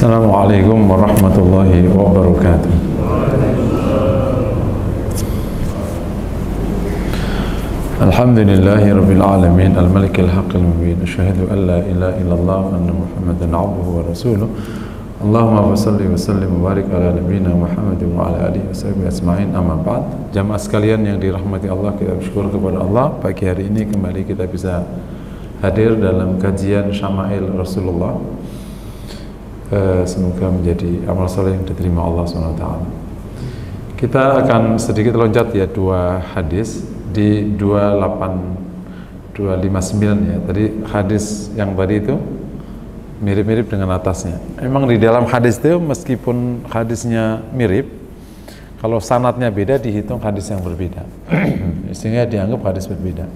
Assalamualaikum warahmatullahi wabarakatuh. Alhamdulillahi rabbil alamin, al-malikil haqqil mubin, asyhadu an la ilaha illallah wa anna muhammadan abduhu wa rasuluh. Allahumma salli wa sallim wa barik ala nabiyyina Muhammad wa ala alihi washabihi ajma'in, amma ba'd. Jamaah sekalian yang dirahmati Allah, kita bersyukur kepada Allah, pagi hari ini kembali kita bisa hadir dalam kajian Syama'il Rasulullah. Semoga menjadi amal soleh yang diterima Allah SWT. Kita akan sedikit loncat ya, dua hadis di 259 ya. Tadi hadis yang tadi itu mirip-mirip dengan atasnya. Emang di dalam hadis itu meskipun hadisnya mirip, kalau sanadnya beda dihitung hadis yang berbeda. Sehingga dianggap hadis berbeda.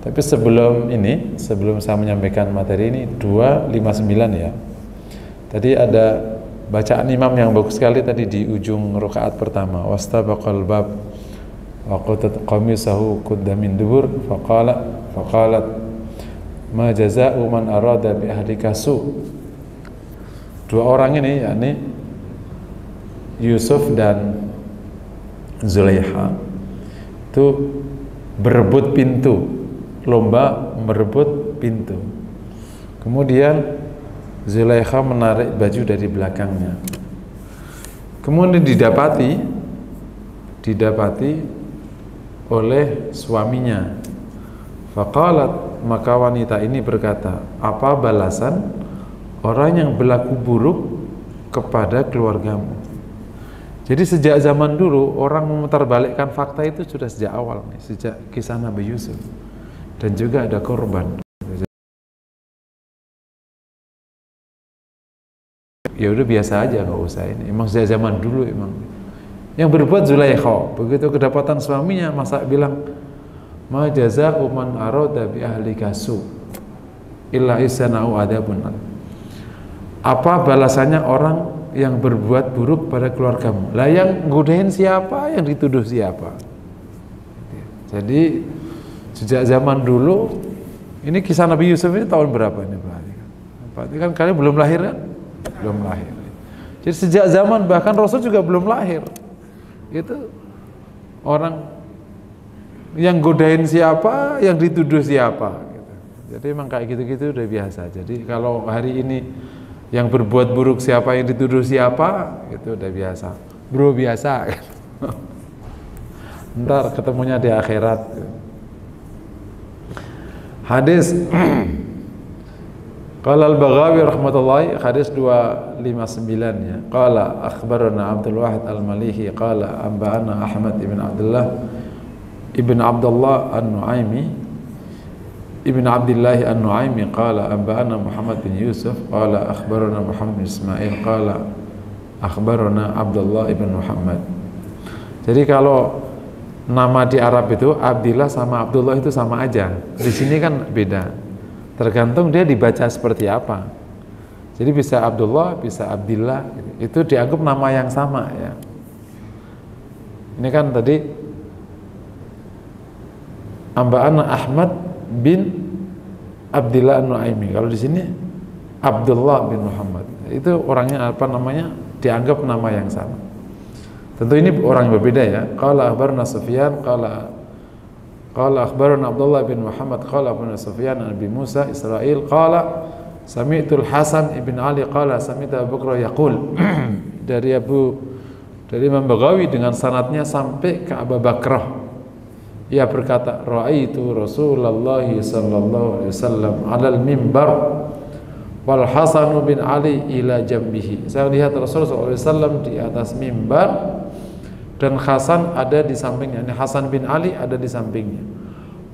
Tapi sebelum saya menyampaikan materi ini 259 ya. Tadi ada bacaan imam yang bagus sekali tadi di ujung rakaat pertama. Wastabaqal bab wa qatat qamisahu qudda min dubur faqalat ma jazaa'u man arada bi ahlika su. Dua orang ini yakni Yusuf dan Zulaikha itu berebut pintu, lomba merebut pintu. Kemudian Zulaikha menarik baju dari belakangnya. Kemudian didapati oleh suaminya. Faqalat, maka wanita ini berkata, apa balasan orang yang berlaku buruk kepada keluargamu? Jadi sejak zaman dulu orang memutarbalikkan fakta itu sudah sejak awal nih, sejak kisah Nabi Yusuf. Dan juga ada korban. Ya udah biasa aja, nggak usah ini. Emang sejak zaman dulu emang. Yang berbuat Zulaikha, begitu kedapatan suaminya masa bilang, ma jazaa'u man arada bi ahlika su illa isana'u adabun. Apa balasannya orang yang berbuat buruk pada keluargamu? Lah yang godain siapa, yang dituduh siapa? Jadi sejak zaman dulu, ini kisah Nabi Yusuf ini tahun berapa ini berarti kan kalian belum lahir kan? Belum lahir. Jadi sejak zaman bahkan Rasul juga belum lahir. Itu orang yang godain siapa, yang dituduh siapa gitu. Jadi emang kayak gitu-gitu udah biasa. Jadi kalau hari ini yang berbuat buruk siapa, yang dituduh siapa, itu udah biasa. Bro biasa gitu. Ntar ketemunya di akhirat gitu. Hadis Qala al-Baghawi rahmatullahi, hadis 259 ya. Qala akhbarana Abdul Wahid al-Malihi qala anba'ana Ahmad ibn Abdullah an-Nu'aimi ibn Abdullah an-Nu'aimi qala anba'ana Muhammad bin Yusuf qala akhbarana Muhammad bin Ismail qala akhbarana Abdullah ibn Muhammad. Jadi kalau nama di Arab itu Abdillah sama Abdullah itu sama aja. Di sini kan beda. Tergantung dia dibaca seperti apa. Jadi bisa Abdullah, bisa Abdillah, itu dianggap nama yang sama ya. Ini kan tadi Amba'ana Ahmad bin Abdillah an-Nu'aimi. Kalau di sini Abdullah bin Muhammad. Itu orangnya apa namanya? Dianggap nama yang sama. Tentu ini orang yang berbeda ya. Qala akhbarana Sufyan qala akhbarana Abdullah bin Muhammad qala akhbarana Sufyan an Abi Musa Israil qala sami'tul Hasan ibn Ali qala sami'tu Abu Bakr yaqul dari Imam Baghawi dengan sanadnya sampai ke Abu Bakrah, ia berkata ra'aitu Rasulullah sallallahu alaihi wasallam 'alal mimbar wal Hasan bin Ali ila jambihi. Saya lihat Rasulullah sallallahu alaihi wasallam di atas mimbar dan Hasan ada di sampingnya. Ini Hasan bin Ali ada di sampingnya.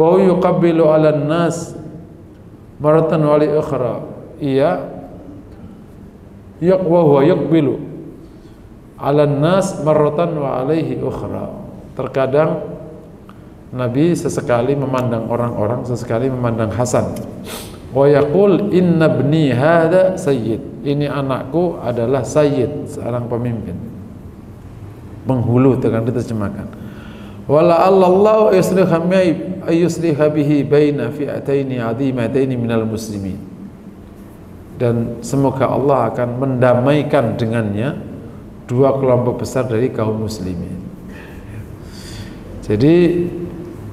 Wa yuqabbilu 'alan nas maratan wa li ukhra. Ia huwa yuqbilu 'alan nas maratan wa alaihi ukhra. Terkadang Nabi sesekali memandang orang-orang, sesekali memandang Hasan. Wa yaqul inna ibni hadza sayyid. Ini anakku adalah sayyid, seorang pemimpin. Penghulu dengan diterjemahkan. Wala Allah yusliha bihi baina fi'ataini 'azimataini minal muslimin. dan semoga Allah akan mendamaikan dengannya dua kelompok besar dari kaum muslimin. Jadi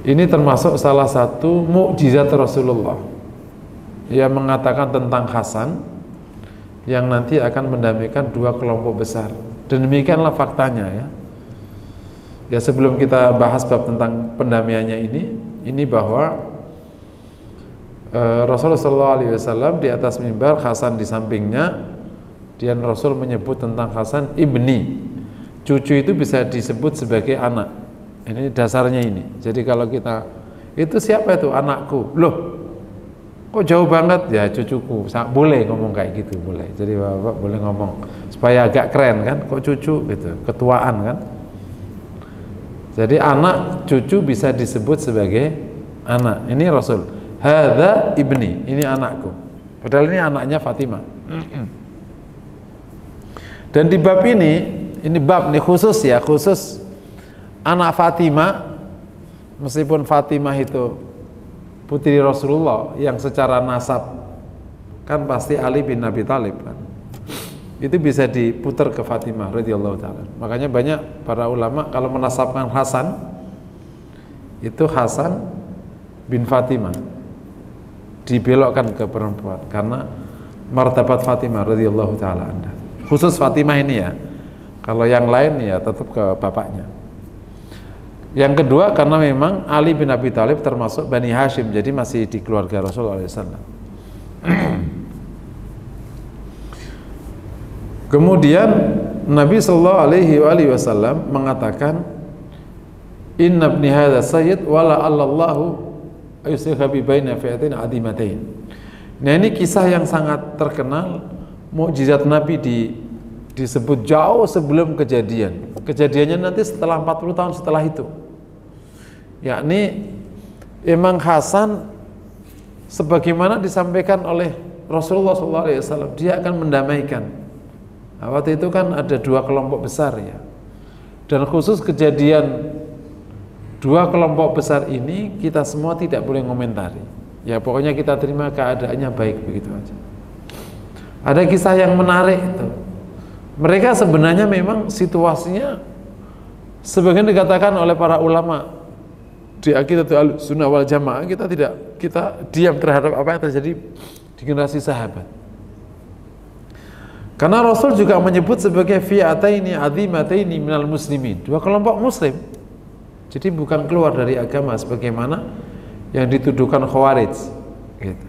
ini termasuk salah satu mukjizat Rasulullah yang mengatakan tentang Hasan yang nanti akan mendamaikan dua kelompok besar. Dan demikianlah faktanya ya. Ya, sebelum kita bahas bab tentang pendamaiannya ini bahwa Rasulullah SAW di atas mimbar, Hasan di sampingnya, dan Rasul menyebut tentang Hasan ibni. Cucu itu bisa disebut sebagai anak. Ini dasarnya ini. Jadi kalau kita, itu siapa itu? Anakku. Loh, kok jauh banget? Ya cucuku. Boleh ngomong kayak gitu, boleh. Jadi bapak boleh ngomong supaya agak keren kan? Kok cucu gitu, ketuaan kan? Jadi anak cucu bisa disebut sebagai anak. Ini Rasul. Hadza ibni, ini anakku. Padahal ini anaknya Fatimah. Dan di bab ini bab nih khusus ya, khusus anak Fatimah, meskipun Fatimah itu putri Rasulullah yang secara nasab kan pasti Ali bin Abi Thalib kan. Itu bisa diputar ke Fatimah radhiyallahu taala. Makanya banyak para ulama kalau menasabkan Hasan itu Hasan bin Fatimah, dibelokkan ke perempuan karena martabat Fatimah radhiyallahu taala anha. Khusus Fatimah ini ya. Kalau yang lain ya tetap ke bapaknya. Yang kedua karena memang Ali bin Abi Thalib termasuk Bani Hashim, jadi masih di keluarga Rasulullah SAW. Kemudian Nabi Shallallahu Alaihi Wasallam mengatakan, Inna ibni hadza sayyid wala Allahu ayusirha bi baina fi'atin adimatain. Nah ini kisah yang sangat terkenal, mukjizat Nabi disebut jauh sebelum kejadian. Kejadiannya nanti setelah 40 tahun setelah itu. Yakni Imam Hasan sebagaimana disampaikan oleh Rasulullah SAW, dia akan mendamaikan. Nah, waktu itu kan ada dua kelompok besar ya. Dan khusus kejadian dua kelompok besar ini kita semua tidak boleh komentari. Ya pokoknya kita terima keadaannya baik begitu aja. Ada kisah yang menarik itu. Mereka sebenarnya memang situasinya sebagian dikatakan oleh para ulama di Aqidatul Sunnah wal Jamaah, kita diam terhadap apa yang terjadi di generasi sahabat. Karena Rasul juga menyebut sebagai fi'ataini azimataini minal muslimin, dua kelompok muslim. Jadi bukan keluar dari agama sebagaimana yang dituduhkan Khawarij gitu.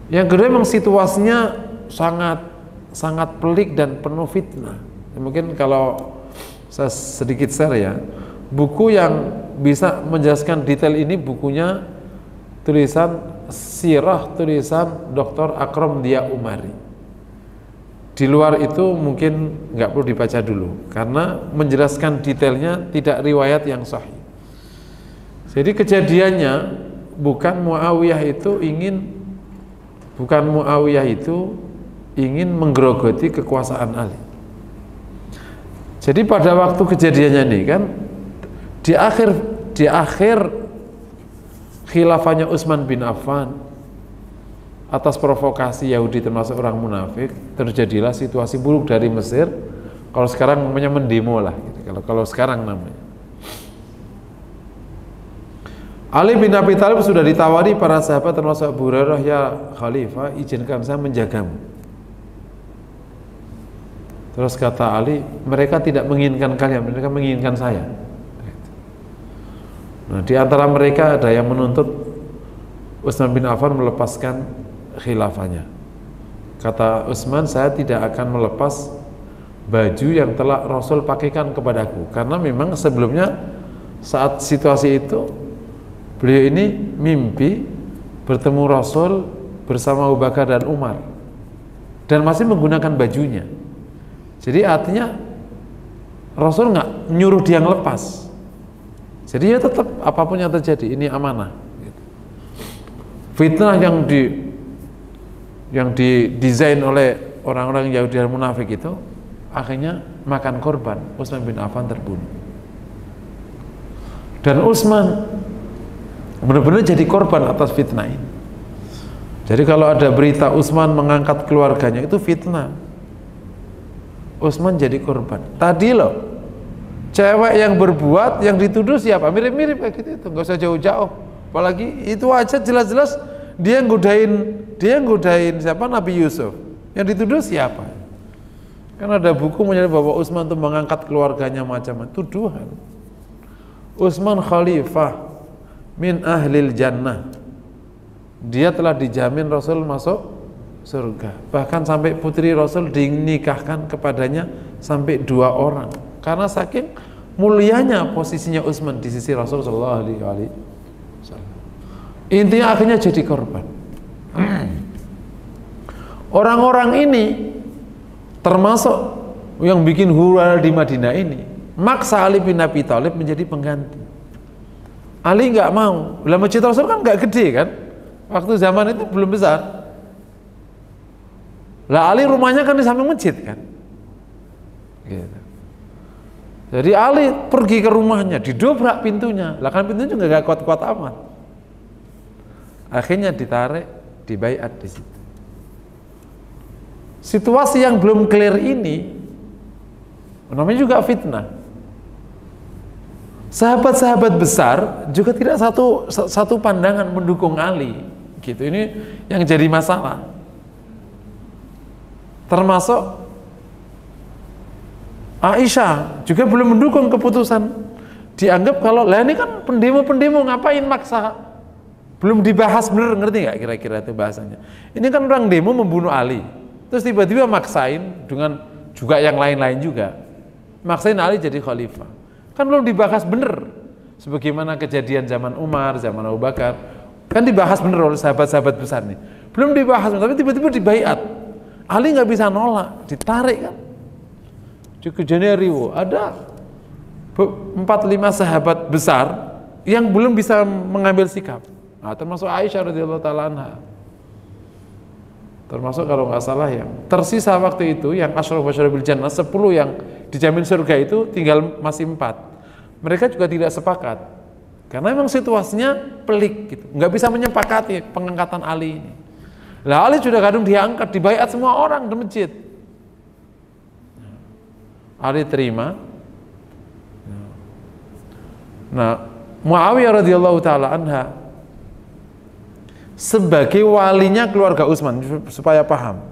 Yang kedua memang situasinya sangat pelik dan penuh fitnah. Mungkin kalau saya sedikit share ya, buku yang bisa menjelaskan detail ini bukunya tulisan sirah tulisan Dr. Akram Dia Umari. Di luar itu mungkin nggak perlu dibaca dulu karena menjelaskan detailnya tidak riwayat yang sahih. Jadi kejadiannya bukan Muawiyah itu ingin menggerogoti kekuasaan Ali. Jadi pada waktu kejadiannya ini kan di akhir khilafahnya Utsman bin Affan atas provokasi Yahudi termasuk orang munafik, terjadilah situasi buruk dari Mesir. Kalau sekarang namanya mendemo lah gitu. Kalau sekarang namanya. Ali bin Abi Thalib sudah ditawari para sahabat termasuk Abu Hurairah, ya Khalifah, izinkan saya menjagamu. Terus kata Ali, mereka tidak menginginkan kalian, mereka menginginkan saya. Nah, di antara mereka ada yang menuntut Utsman bin Affan melepaskan khilafahnya. Kata Utsman, saya tidak akan melepas baju yang telah Rasul pakaikan kepadaku, karena memang sebelumnya saat situasi itu beliau ini mimpi bertemu Rasul bersama Abu Bakar dan Umar dan masih menggunakan bajunya. Jadi artinya Rasul nggak nyuruh dia ngelepas. Jadi ya tetap apapun yang terjadi ini amanah. Fitnah yang didesain oleh orang-orang Yahudi dan munafik itu akhirnya makan korban. Utsman bin Affan terbunuh. Dan Utsman benar-benar jadi korban atas fitnah ini. Jadi kalau ada berita Utsman mengangkat keluarganya itu fitnah. Utsman jadi korban. Tadi loh, cewek yang berbuat, yang dituduh siapa? Mirip-mirip kayak gitu itu, nggak usah jauh-jauh. Apalagi itu aja jelas-jelas dia nggodain siapa? Nabi Yusuf. Yang dituduh siapa? Kan ada buku menyebut bahwa Utsman itu mengangkat keluarganya macam-macam. Tuduhan. Utsman khalifah min ahlil jannah. Dia telah dijamin Rasul masuk surga. Bahkan sampai putri Rasul dinikahkan kepadanya sampai 2 orang. Karena saking mulianya posisinya Utsman di sisi Rasul sallallahu alaihi wasallam. Intinya akhirnya jadi korban. Orang-orang ini termasuk yang bikin huru-hara di Madinah ini maksa Ali bin Abi Thalib menjadi pengganti. Ali nggak mau. Lah masjid Rasul kan nggak gede kan? Waktu zaman itu belum besar. Lah Ali rumahnya kan di samping masjid kan, gitu. Jadi Ali pergi ke rumahnya, didobrak pintunya. Lah kan pintunya juga gak kuat-kuat amat. Akhirnya ditarik, dibaiat di situ. Situasi yang belum clear ini, namanya juga fitnah. Sahabat-sahabat besar juga tidak satu pandangan mendukung Ali, gitu. Ini yang jadi masalah. Termasuk Aisyah juga belum mendukung keputusan. Dianggap kalau lah ini kan pendemo ngapain maksa, belum dibahas bener, ngerti nggak kira-kira itu bahasanya. Ini kan orang demo membunuh Ali, terus tiba-tiba maksain dengan juga yang lain-lain juga, maksain Ali jadi khalifah. Kan belum dibahas bener, sebagaimana kejadian zaman Umar, zaman Abu Bakar, kan dibahas bener oleh sahabat-sahabat besar nih. Belum dibahas, tapi tiba-tiba dibaiat. Ali nggak bisa nolak, ditarik kan. Kejadian riwo, ada 4-5 sahabat besar yang belum bisa mengambil sikap. Nah, termasuk Aisyah radhiyallahu taala anha. Termasuk kalau nggak salah yang tersisa waktu itu yang asyara bil jannah 10 yang dijamin surga itu tinggal masih 4. Mereka juga tidak sepakat karena memang situasinya pelik gitu, nggak bisa menyepakati pengangkatan Ali ini. Lah Ali sudah kadung diangkat, dibaiat semua orang di masjid. Ali terima. Nah, Muawiyah radhiyallahu taala anha sebagai walinya keluarga Utsman, supaya paham.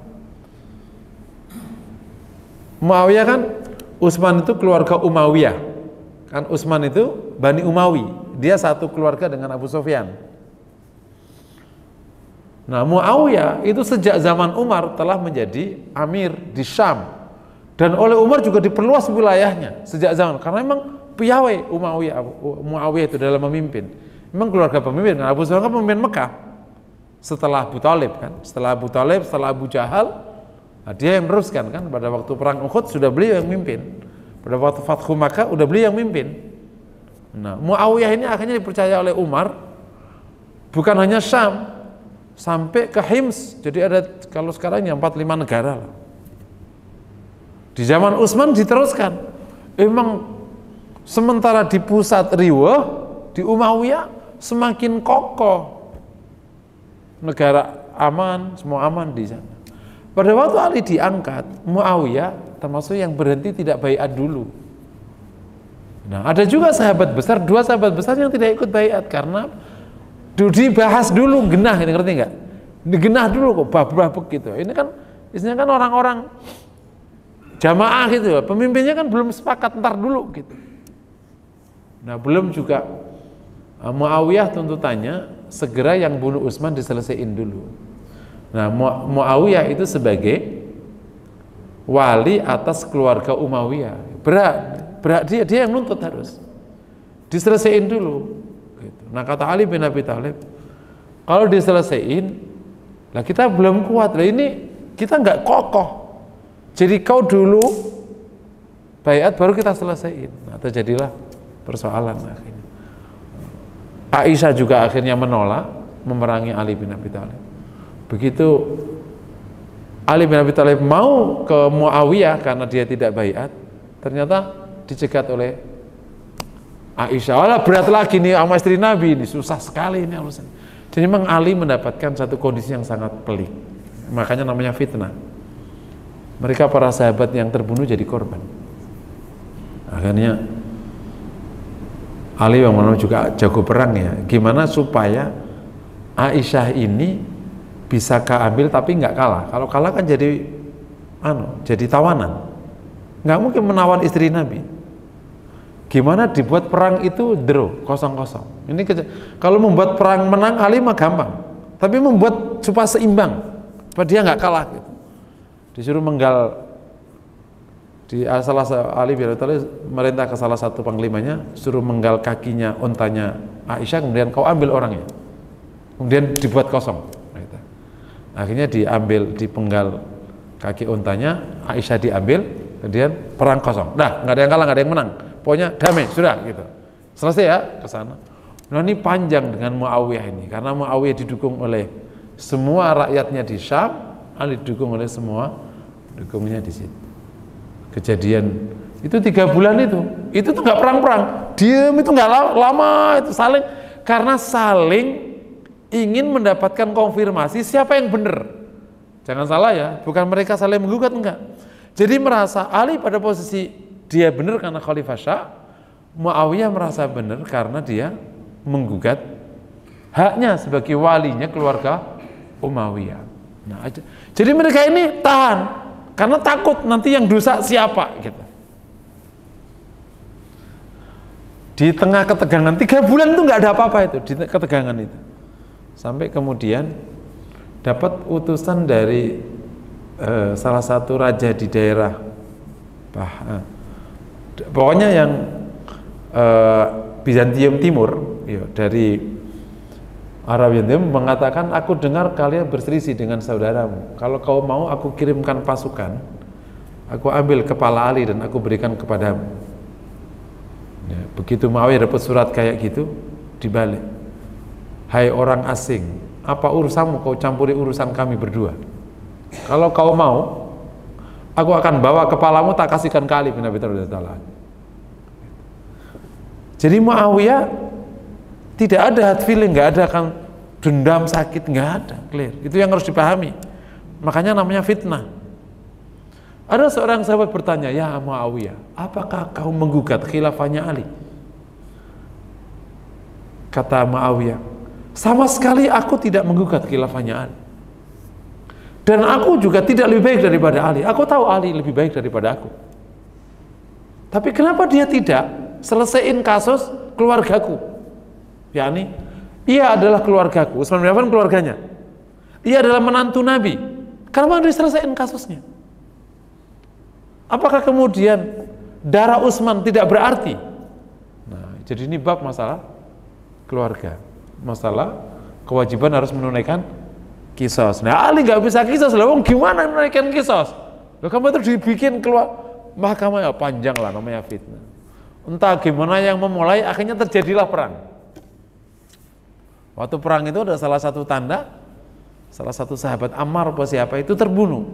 Muawiyah kan, Utsman itu keluarga Umayyah. Kan Utsman itu Bani Umayyi. Dia satu keluarga dengan Abu Sufyan. Nah, Muawiyah itu sejak zaman Umar telah menjadi amir di Syam, dan oleh Umar juga diperluas wilayahnya sejak zaman, karena memang piawai Muawiyah itu dalam memimpin. Memang keluarga pemimpin. Nah, Abu Sufyan kan pemimpin Mekah setelah Abu Thalib kan, setelah Abu Jahal, nah dia yang meneruskan kan. Pada waktu perang Uhud sudah beliau yang mimpin, pada waktu Fathu Makkah udah beliau yang mimpin. Nah, Muawiyah ini akhirnya dipercaya oleh Umar bukan hanya Syam, sampai ke Hims. Jadi ada kalau sekarang yang 4-5 negara lah. Di zaman Utsman diteruskan. Emang sementara di pusat riwah di Umayyah semakin kokoh, negara aman, semua aman di sana. Pada waktu Ali diangkat, Muawiyah termasuk yang berhenti tidak baiat dulu. Nah, ada juga sahabat besar, 2 sahabat besar yang tidak ikut baiat karena dibahas dulu, genah, ini ngerti nggak? Digenah dulu kok, babak gitu. Ini kan isinya kan orang-orang jamaah gitu, pemimpinnya kan belum sepakat, ntar dulu gitu. Nah, belum juga Muawiyah tuntutannya segera yang bunuh Utsman diselesaikan dulu. Nah, Muawiyah itu sebagai wali atas keluarga Umayyah, berat dia yang nuntut harus diselesaikan dulu. Nah, kata Ali bin Abi Thalib, kalau diselesaikan, lah kita belum kuat, lah ini kita nggak kokoh. Jadi kau dulu baiat baru kita selesaikan. Nah, terjadilah persoalan akhirnya. Aisyah juga akhirnya menolak memerangi Ali bin Abi Thalib. Begitu Ali bin Abi Thalib mau ke Muawiyah karena dia tidak baiat, ternyata dicegat oleh Aisyah. Walah, berat lagi nih sama istri Nabi ini, susah sekali ini urusan. Jadi memang Ali mendapatkan satu kondisi yang sangat pelik, makanya namanya fitnah. Mereka para sahabat yang terbunuh jadi korban. Akhirnya Ali yang mana juga jago perang ya, gimana supaya Aisyah ini bisa keambil tapi nggak kalah. Kalau kalah kan jadi jadi tawanan, nggak mungkin menawan istri Nabi. Gimana dibuat perang itu draw, 0-0. Ini kalau membuat perang menang Ali mah gampang, tapi membuat supaya seimbang, supaya dia nggak kalah gitu. Disuruh menggal di Ali bin Abi Thalib merintah ke salah satu panglimanya, suruh menggal kakinya untanya Aisyah, kemudian kau ambil orangnya, kemudian dibuat kosong. Akhirnya dipenggal kaki untanya, Aisyah diambil, kemudian perang kosong. Nah, nggak ada yang kalah, nggak ada yang menang. Pokoknya damai, sudah gitu. Selesai ya ke sana. Nah, ini panjang dengan Muawiyah ini, karena Muawiyah didukung oleh semua rakyatnya di Syam, Ali didukung oleh semua dukungnya di situ. Kejadian itu 3 bulan itu tuh nggak perang-perang, diem itu nggak lama, itu saling, karena saling ingin mendapatkan konfirmasi siapa yang benar. Jangan salah ya, bukan mereka saling menggugat, enggak. Jadi merasa Ali pada posisi dia benar karena Khalifah Syah, Muawiyah merasa benar karena dia menggugat haknya sebagai walinya keluarga Umayyah. Nah, jadi mereka ini tahan karena takut nanti yang dosa siapa gitu. Di tengah ketegangan 3 bulan itu nggak ada apa-apa itu di ketegangan itu. Sampai kemudian dapat utusan dari salah satu raja di daerah pokoknya yang Bizantium Timur ya, dari Arabia Timur mengatakan, aku dengar kalian berselisih dengan saudaramu, kalau kau mau aku kirimkan pasukan, aku ambil kepala Ali dan aku berikan kepadamu. Ya, begitu Muawiyah dapat surat kayak gitu, dibalik, hai orang asing, apa urusanmu kau campuri urusan kami berdua? Kalau kau mau, aku akan bawa kepalamu tak kasihkan ke Ali bin Abi Thalib. Jadi Muawiyah tidak ada hard feeling, nggak ada kan dendam, sakit, nggak ada, clear. Itu yang harus dipahami. Makanya namanya fitnah. Ada seorang sahabat bertanya, ya Muawiyah, apakah kau menggugat khilafahnya Ali? Kata Muawiyah, sama sekali aku tidak menggugat khilafahnya Ali. Dan aku juga tidak lebih baik daripada Ali. Aku tahu Ali lebih baik daripada aku. Tapi kenapa dia tidak selesaiin kasus keluargaku? Yakni, ia adalah keluargaku, Utsman bin Affan keluarganya. Ia adalah menantu Nabi. Kenapa diselesaikan kasusnya? Apakah kemudian darah Utsman tidak berarti? Nah, jadi ini bab masalah keluarga, masalah kewajiban harus menunaikan kisos. Nah, Ali nggak bisa kisos, lah gimana menunaikan kisos? Loh, kamu itu dibikin keluar mahkamah ya panjang lah, namanya fitnah. Entah gimana yang memulai, akhirnya terjadilah perang. Waktu perang itu ada salah satu tanda, salah satu sahabat Ammar apa siapa itu terbunuh.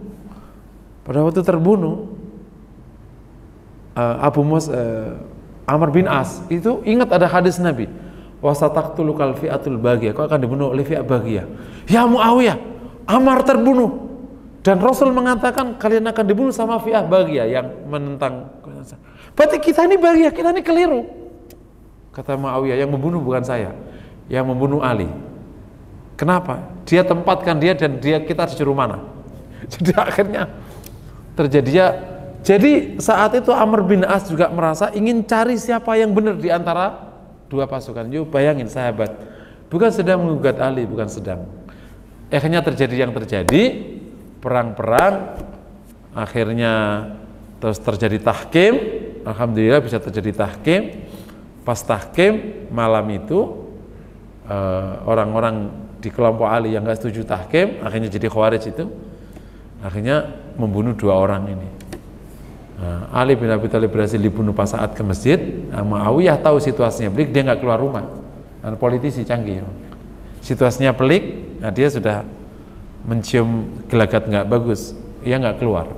Pada waktu terbunuh, Amr bin As itu ingat ada hadis Nabi, wasataqtulukal fi'atul baghiyah, kau akan dibunuh oleh fi'ah baghiyah. Ya Muawiyah, Ammar terbunuh, dan Rasul mengatakan kalian akan dibunuh sama fi'ah baghiyah yang menentang. Berarti kita ini baghiyah, kita ini keliru. Kata Muawiyah, yang membunuh bukan saya, yang membunuh Ali. Kenapa? Dia tempatkan dia dan kita disuruh mana? Jadi akhirnya terjadinya. Jadi saat itu Amr bin As juga merasa ingin cari siapa yang benar di antara dua pasukan. Yuk bayangin sahabat, bukan sedang menggugat Ali, bukan sedang. Akhirnya terjadi yang terjadi, perang-perang, akhirnya terus terjadi tahkim. Alhamdulillah bisa terjadi tahkim. Pas tahkim malam itu orang-orang di kelompok Ali yang nggak setuju tahkim, akhirnya jadi Khawarij itu, akhirnya membunuh 2 orang ini. Nah, Ali bin Abi Thalib berhasil dibunuh pas saat ke masjid. Nah, Muawiyah tahu situasinya pelik, dia nggak keluar rumah. Dan politisi canggih, situasinya pelik, nah dia sudah mencium gelagat nggak bagus, dia nggak keluar.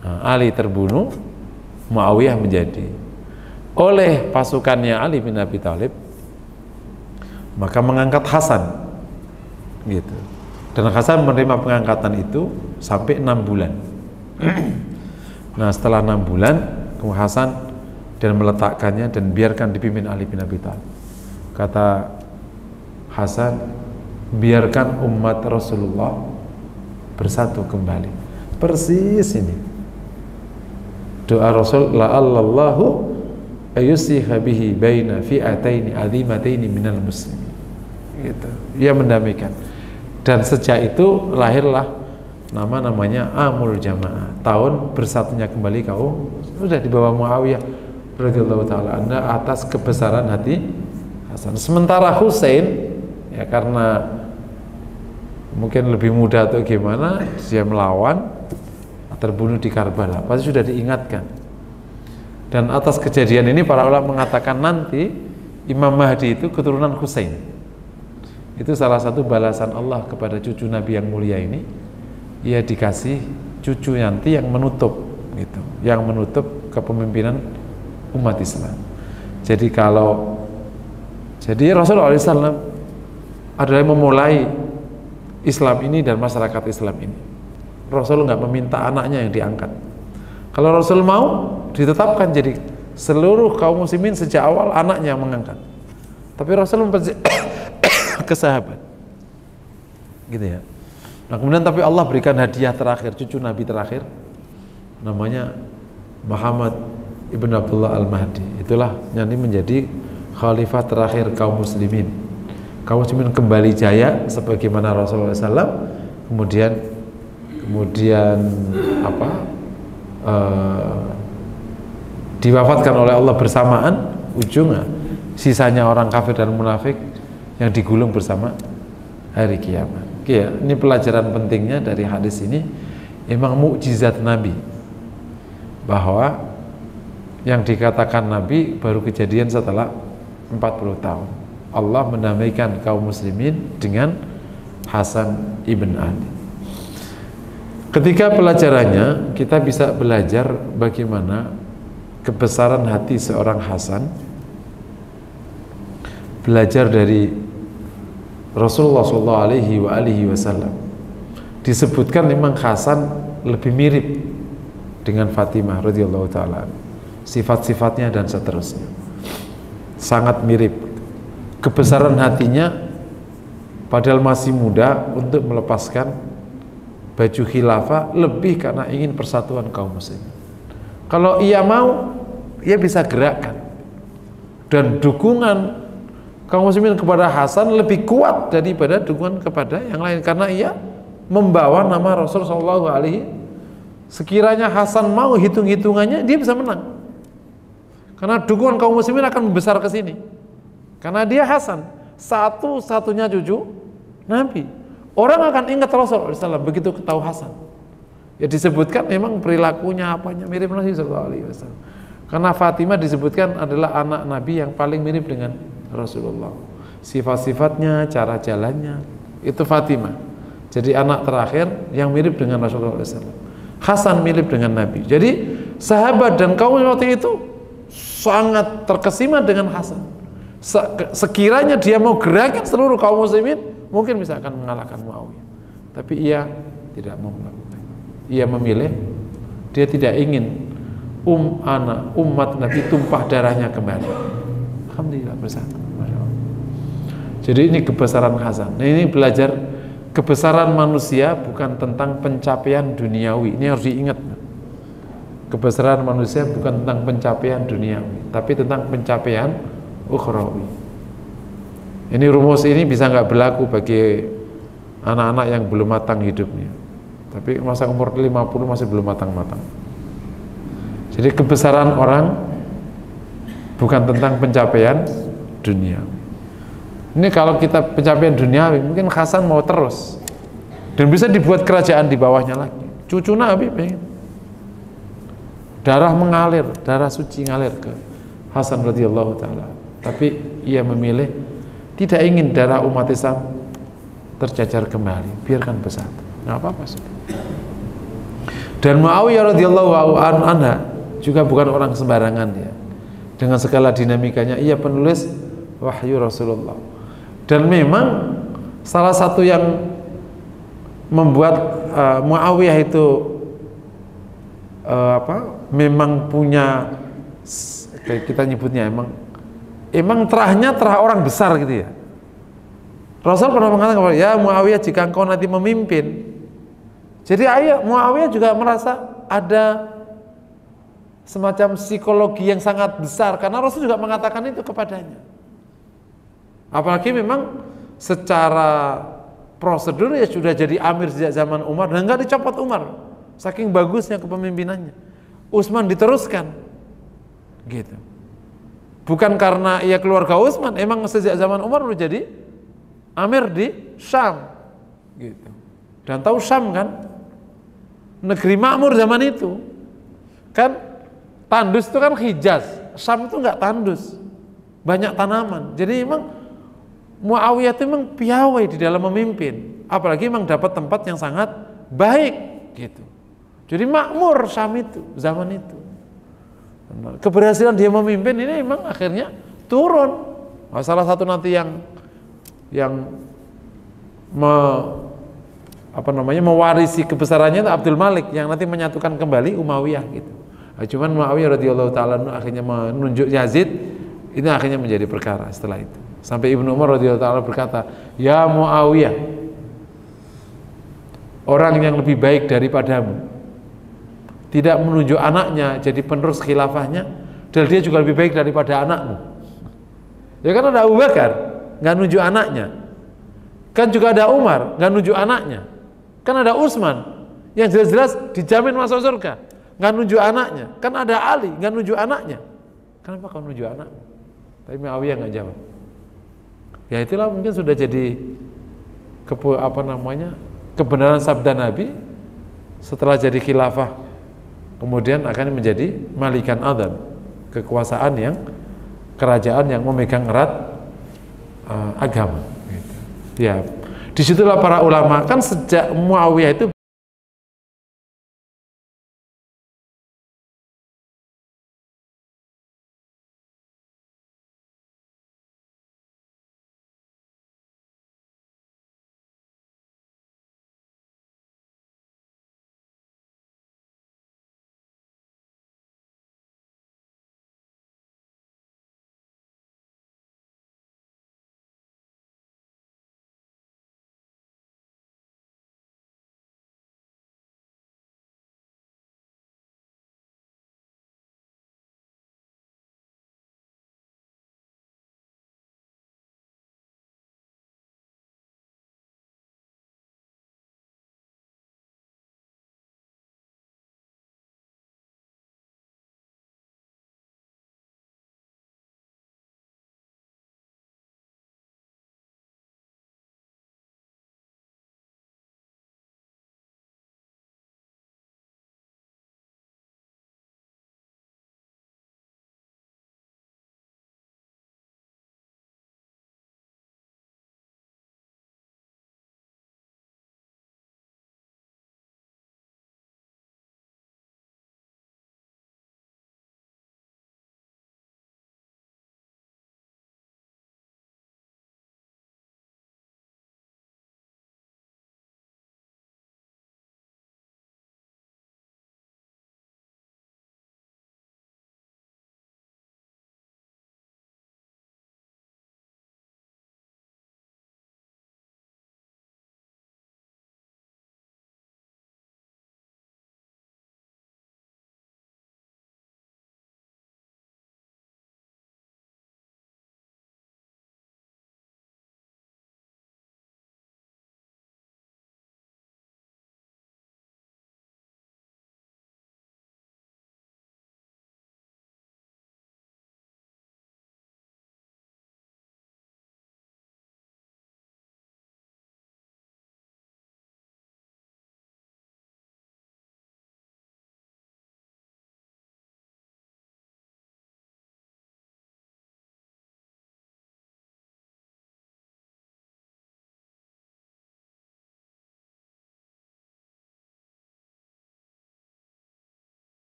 Nah, Ali terbunuh, Muawiyah menjadi oleh pasukannya Ali bin Abi Thalib maka mengangkat Hasan gitu. Dan Hasan menerima pengangkatan itu sampai 6 bulan. Nah setelah 6 bulan Hasan dan meletakkannya dan biarkan dipimpin Ali bin Abi Thalib. Kata Hasan, biarkan umat Rasulullah bersatu kembali. Persis ini doa Rasul, la'allallahu ayyusiha bihi baina fi'ataini azimataini minal muslimin gitu. Ia mendamaikan. Dan sejak itu lahirlah namanya Amul Jamaah, tahun bersatunya kembali kaum. Sudah di bawah Muawiyah radhiyallahu taala anhu atas kebesaran hati Hasan. Sementara Husain ya karena mungkin lebih muda atau gimana, dia melawan, terbunuh di Karbala, pasti sudah diingatkan. Dan atas kejadian ini para ulama mengatakan nanti Imam Mahdi itu keturunan Husain. Itu salah satu balasan Allah kepada cucu Nabi yang mulia ini. Ia dikasih cucu nanti yang menutup gitu, yang menutup kepemimpinan umat Islam. Jadi Rasulullah SAW adalah yang memulai Islam ini dan masyarakat Islam ini. Rasul nggak meminta anaknya yang diangkat. Kalau Rasul mau, ditetapkan jadi seluruh kaum muslimin sejak awal anaknya yang mengangkat. Tapi Rasul ke sahabat gitu ya. Nah kemudian tapi Allah berikan hadiah terakhir, cucu Nabi terakhir namanya Muhammad ibn Abdullah al-Mahdi. Itulah yang ini menjadi khalifah terakhir kaum muslimin. Kaum muslimin kembali jaya sebagaimana Rasulullah SAW. Kemudian diwafatkan oleh Allah bersamaan ujungnya. Sisanya orang kafir dan munafik yang digulung bersama hari kiamat. Ya, ini pelajaran pentingnya dari hadis ini. Emang mukjizat Nabi bahwa yang dikatakan Nabi baru kejadian setelah 40 tahun. Allah mendamaikan kaum muslimin dengan Hasan ibn Ali. Ketika pelajarannya kita bisa belajar bagaimana kebesaran hati seorang Hasan, belajar dari Rasulullah SAW. Disebutkan memang Hasan lebih mirip dengan Fatimah radhiyallahu taala, sifat-sifatnya dan seterusnya sangat mirip. Kebesaran hatinya padahal masih muda untuk melepaskan baju khilafah lebih karena ingin persatuan kaum muslimin. Kalau ia mau, ia bisa gerakkan. Dan dukungan kaum muslimin kepada Hasan lebih kuat daripada dukungan kepada yang lain karena ia membawa nama Rasul sallallahu alaihi. Sekiranya Hasan mau hitung-hitungannya, dia bisa menang. Karena dukungan kaum muslimin akan membesar ke sini. Karena dia Hasan, satu-satunya cucu Nabi. Orang akan ingat Rasul SAW begitu ketahui Hasan. Ya disebutkan memang perilakunya apanya mirip Nabi sallallahu alaihi wasallam. Karena Fatimah disebutkan adalah anak Nabi yang paling mirip dengan Rasulullah. Sifat-sifatnya, cara jalannya, itu Fatimah. Jadi anak terakhir yang mirip dengan Rasulullah SAW. Hasan mirip dengan Nabi. Jadi sahabat dan kaum waktu itu sangat terkesima dengan Hasan. Sekiranya dia mau gerakan seluruh kaum muslimin, mungkin bisa akan mengalahkan Muawiyah. Tapi ia tidak mau melakukan. Ia memilih, dia tidak ingin umat Nabi tumpah darahnya kembali. Alhamdulillah bersatu. Jadi ini kebesaran Hasan. Nah, ini belajar kebesaran manusia bukan tentang pencapaian duniawi. Ini harus diingat. Kebesaran manusia bukan tentang pencapaian duniawi, tapi tentang pencapaian ukhrawi. Ini rumus ini bisa nggak berlaku bagi anak-anak yang belum matang hidupnya. Tapi masa umur 50 masih belum matang-matang. Jadi kebesaran orang bukan tentang pencapaian dunia. Ini kalau kita pencapaian duniawi, mungkin Hasan mau terus dan bisa dibuat kerajaan di bawahnya lagi. Cucu Nabi pengen. Darah mengalir, darah suci ngalir ke Hasan radhiyallahu taala. Tapi ia memilih tidak ingin darah umat Islam tercacar kembali, biarkan bersatu. Nggak apa-apa sudah. Dan Muawiyah radhiyallahu anha juga bukan orang sembarangan dia. Dengan segala dinamikanya, ia penulis wahyu Rasulullah. Dan memang salah satu yang membuat Muawiyah itu memang punya, kita nyebutnya emang terahnya terah orang besar gitu ya. Rasul pernah mengatakan, ya Muawiyah, jika engkau nanti memimpin. Jadi Muawiyah juga merasa ada semacam psikologi yang sangat besar, karena Rasul juga mengatakan itu kepadanya. Apalagi memang secara prosedur ya sudah jadi amir sejak zaman Umar dan nggak dicopot Umar, saking bagusnya kepemimpinannya. Utsman diteruskan, gitu. Bukan karena ia keluarga Utsman, emang sejak zaman Umar udah jadi amir di Syam, gitu. Dan tahu Syam kan negeri makmur zaman itu, kan tandus itu kan Hijaz, Syam itu nggak tandus, banyak tanaman. Jadi memang Muawiyah itu memang piawai di dalam memimpin, apalagi memang dapat tempat yang sangat baik, gitu. Jadi makmur Syam itu zaman itu. Keberhasilan dia memimpin ini memang akhirnya turun. Salah satu nanti yang mewarisi kebesarannya itu Abdul Malik yang nanti menyatukan kembali Umayyah, gitu. Cuman Muawiyah radhiyallahu taala akhirnya menunjuk Yazid, itu akhirnya menjadi perkara setelah itu. Sampai Ibnu Umar radhiyallahu taala berkata, ya Muawiyah, orang yang lebih baik daripadamu tidak menunjuk anaknya jadi penerus khilafahnya, dan dia juga lebih baik daripada anakmu. Ya kan ada Abu Bakar nggak nunjuk anaknya, kan juga ada Umar nggak nunjuk anaknya, kan ada Utsman yang jelas-jelas dijamin masuk surga nggak nunjuk anaknya, kan ada Ali nggak nunjuk anaknya, kenapa kau nunjuk anakmu? Tapi Muawiyah nggak jawab. Ya itulah mungkin sudah jadi kebenaran sabda Nabi, setelah jadi khilafah kemudian akan menjadi malikan adzan, kekuasaan yang kerajaan yang memegang erat agama, gitu. Ya disitulah para ulama, kan sejak Muawiyah itu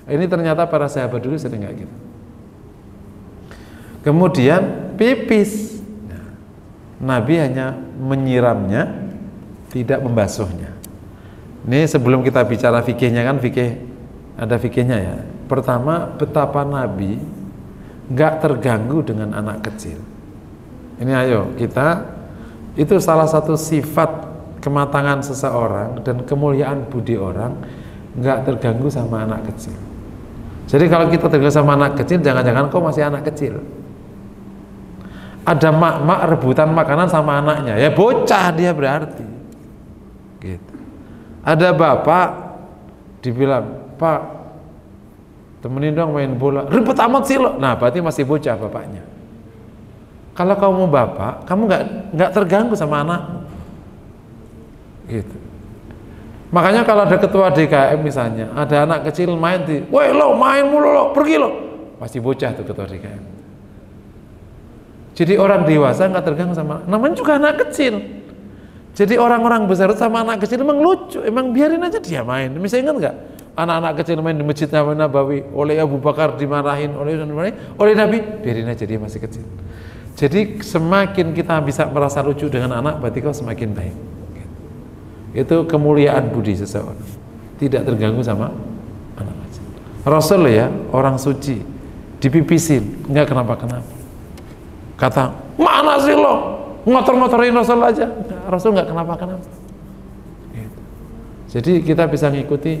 Ini ternyata para sahabat dulu sering kayak gitu. Kemudian pipis. Nah, Nabi hanya menyiramnya, tidak membasuhnya. Ini sebelum kita bicara fikihnya, kan fikih ada fikihnya ya. Pertama, betapa Nabi nggak terganggu dengan anak kecil. Ini ayo kita, itu salah satu sifat kematangan seseorang dan kemuliaan budi orang, nggak terganggu sama anak kecil. Jadi kalau kita terganggu sama anak kecil, jangan-jangan kau masih anak kecil. Ada mak-mak rebutan makanan sama anaknya, ya bocah dia berarti. Gitu. Ada bapak dibilang, Pak, temenin dong main bola, ribet amat sih lo. Nah, berarti masih bocah bapaknya. Kalau kamu bapak, kamu nggak terganggu sama anak. Gitu. Makanya kalau ada ketua DKM misalnya, ada anak kecil main di, woi lo main mulu lo, pergi lo. Masih bocah tuh ketua DKM. Jadi orang dewasa nggak terganggu sama, namanya juga anak kecil. Jadi orang-orang besar sama anak kecil emang lucu, emang biarin aja dia main. Misalnya ingat nggak, anak-anak kecil main di Masjid Nabawi, oleh Abu Bakar dimarahin, oleh Nabi, biarin aja dia masih kecil. Jadi semakin kita bisa merasa lucu dengan anak, berarti kau semakin baik. Itu kemuliaan budi seseorang, tidak terganggu sama anak kecil. Rasul ya, orang suci, dipipisin, nggak kenapa-kenapa. Kata, mana sih lo? Ngotor-ngotorin Rasul aja. Rasul nggak kenapa-kenapa. Gitu. Jadi kita bisa ngikuti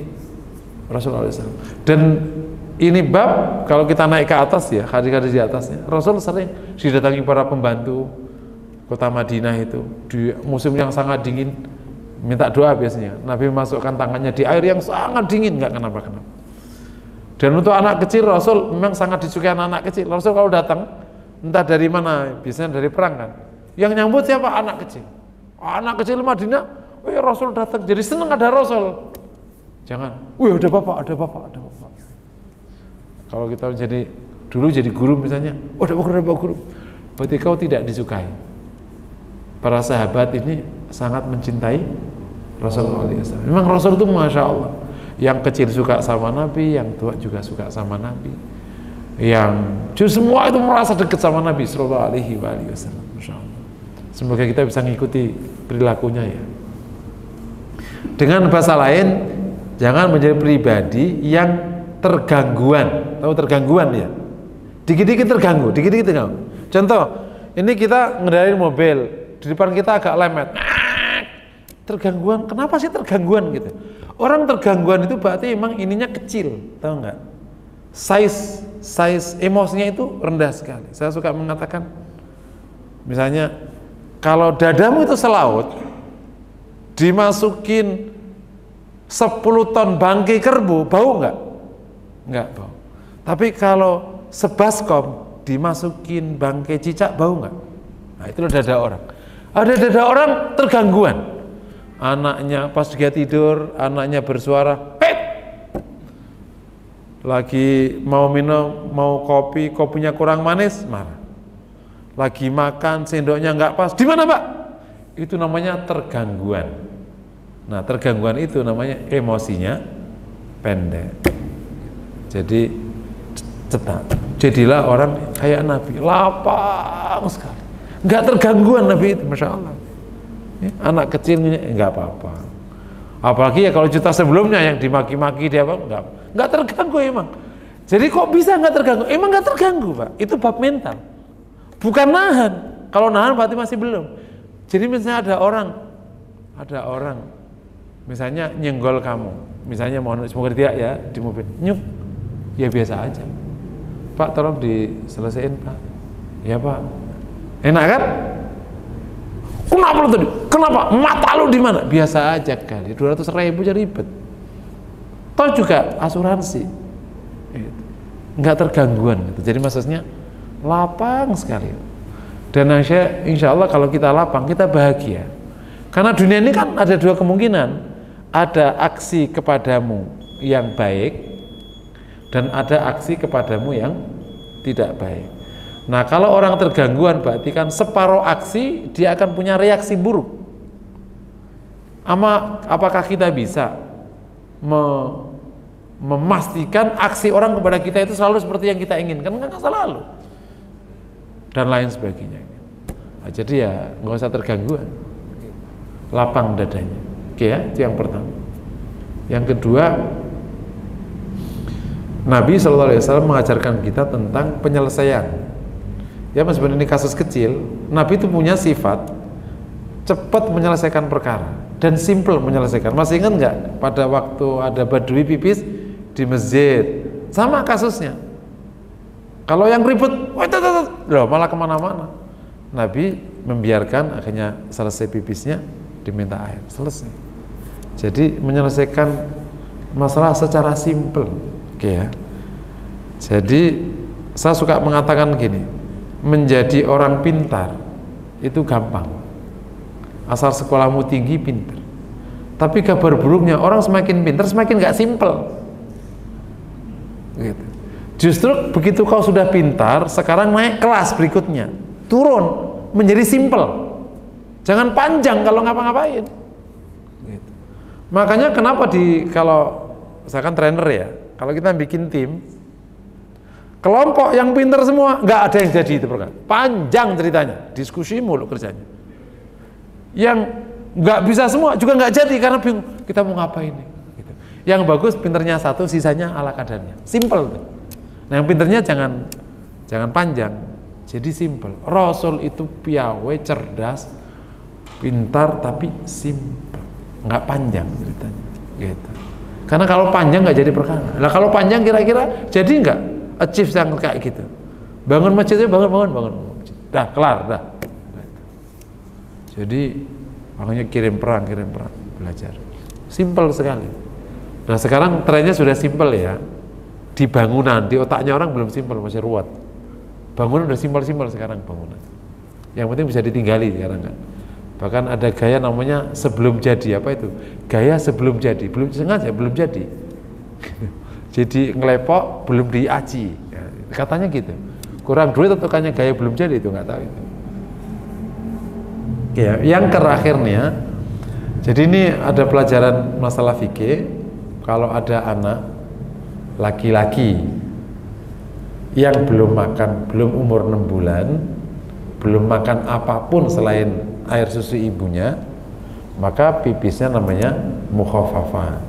Rasulullah SAW. Dan ini bab, kalau kita naik ke atas ya, hadis-hadis di atasnya, Rasul sering didatangi para pembantu kota Madinah itu, di musim yang sangat dingin, minta doa biasanya. Nabi masukkan tangannya di air yang sangat dingin, nggak kenapa-kenapa. Dan untuk anak kecil, Rasul memang sangat disukai anak kecil. Rasul kalau datang, entah dari mana, biasanya dari perang kan, yang nyambut siapa? Anak kecil. Anak kecil Madinah, wih Rasul datang, jadi senang ada Rasul. Jangan, wih ada bapak, ada bapak, ada bapak. Kalau kita dulu jadi guru misalnya, oh ada bapak guru, berarti kau tidak disukai. Para sahabat ini sangat mencintai Rasulullah SAW. Memang Rasul itu Masya Allah, yang kecil suka sama Nabi, yang tua juga suka sama Nabi, yang semua itu merasa dekat sama Nabi Sallallahu Alaihi Wasallam. Semoga kita bisa mengikuti perilakunya ya. Dengan bahasa lain, jangan menjadi pribadi yang tergangguan. Tahu tergangguan ya? Dikit-dikit terganggu, dikit-dikit terganggu. Contoh, ini kita ngendarain mobil, di depan kita agak lemet. Tergangguan, kenapa sih tergangguan gitu? Orang tergangguan itu berarti emang ininya kecil, tahu nggak? Size emosinya itu rendah sekali. Saya suka mengatakan, misalnya kalau dadamu itu selaut, dimasukin 10 ton bangkai kerbau, bau nggak? Nggak bau. Tapi kalau sebaskom dimasukin bangkai cicak, bau nggak? Nah itu dada orang. Ada dada orang tergangguan. Anaknya pas dia tidur, anaknya bersuara, lagi mau minum, mau kopi, kopinya kurang manis, marah. Lagi makan, sendoknya nggak pas, di mana Pak? Itu namanya tergangguan. Nah, tergangguan itu namanya emosinya pendek. Jadi cepat. Jadilah orang kayak Nabi, lapang sekali. Nggak tergangguan Nabi itu, Masya Allah. Anak kecilnya nggak apa-apa. Apalagi ya kalau cerita sebelumnya yang dimaki-maki dia apa? Nggak terganggu emang. Jadi kok bisa nggak terganggu? Emang nggak terganggu Pak. Itu bab mental. Bukan nahan. Kalau nahan berarti masih belum. Jadi misalnya ada orang, misalnya nyenggol kamu, misalnya mohon semoga tidak ya di mobil, nyuk, ya biasa aja. Pak tolong diselesaikan Pak. Ya Pak. Enak kan? Kenapa lu tadi? Kenapa? Mata lu di mana? Biasa aja kali. 200.000 aja ribet. Toh juga asuransi. Nggak tergangguan. Jadi maksudnya lapang sekali. Dan insya Allah kalau kita lapang, kita bahagia. Karena dunia ini kan ada dua kemungkinan. Ada aksi kepadamu yang baik dan ada aksi kepadamu yang tidak baik. Nah kalau orang tergangguan berarti kan separuh aksi dia akan punya reaksi buruk. Apakah kita bisa memastikan aksi orang kepada kita itu selalu seperti yang kita inginkan, kan selalu, dan lain sebagainya. Nah, jadi ya nggak usah terganggu, lapang dadanya. Oke ya, itu yang pertama. Yang kedua, Nabi SAW mengajarkan kita tentang penyelesaian. Ya meskipun ini kasus kecil, Nabi itu punya sifat cepat menyelesaikan perkara dan simple menyelesaikan. Masih ingat nggak pada waktu ada Badui pipis di masjid, sama kasusnya. Kalau yang ribet, loh malah kemana-mana. Nabi membiarkan, akhirnya selesai pipisnya, diminta air, selesai. Jadi menyelesaikan masalah secara simple. Oke ya. Jadi saya suka mengatakan gini, menjadi orang pintar itu gampang, asal sekolahmu tinggi, pintar. Tapi kabar buruknya, orang semakin pintar semakin nggak simple. Gitu. Justru begitu kau sudah pintar, sekarang naik kelas berikutnya, turun menjadi simple. Jangan panjang kalau ngapa-ngapain. Gitu. Makanya kenapa kalau saya kan trainer ya, kalau kita bikin tim, kelompok yang pintar semua, nggak ada yang jadi itu program. Panjang ceritanya, diskusi mulu kerjanya. Yang nggak bisa semua juga nggak jadi karena bingung kita mau ngapain nih. Gitu. Yang bagus pinternya satu, sisanya ala kadarnya. Simple tuh. Nah yang pinternya jangan panjang, jadi simple. Rasul itu piawe, cerdas, pintar tapi simple, nggak panjang ceritanya. Gitu. Karena kalau panjang nggak jadi perkara. Nah kalau panjang kira-kira jadi nggak achieve yang kayak gitu. Bangun masjidnya bangun masjid. Dah kelar dah. Jadi makanya kirim perang belajar. Simple sekali. Nah sekarang trennya sudah simple ya. Di bangunan, di otaknya orang belum simple, masih ruwet. Bangunan udah simple sekarang bangunan. Yang penting bisa ditinggali sekarang kan. Bahkan ada gaya namanya sebelum jadi, apa itu? Gaya sebelum jadi, belum sengaja belum jadi. Jadi ngelepok belum diaji. Ya, katanya gitu. Kurang duit tentukannya gaya belum jadi itu nggak tahu itu. Ya, yang terakhirnya, jadi ini ada pelajaran masalah fikih. Kalau ada anak laki-laki yang belum makan, belum umur 6 bulan, belum makan apapun selain air susu ibunya, maka pipisnya namanya mukhafafah,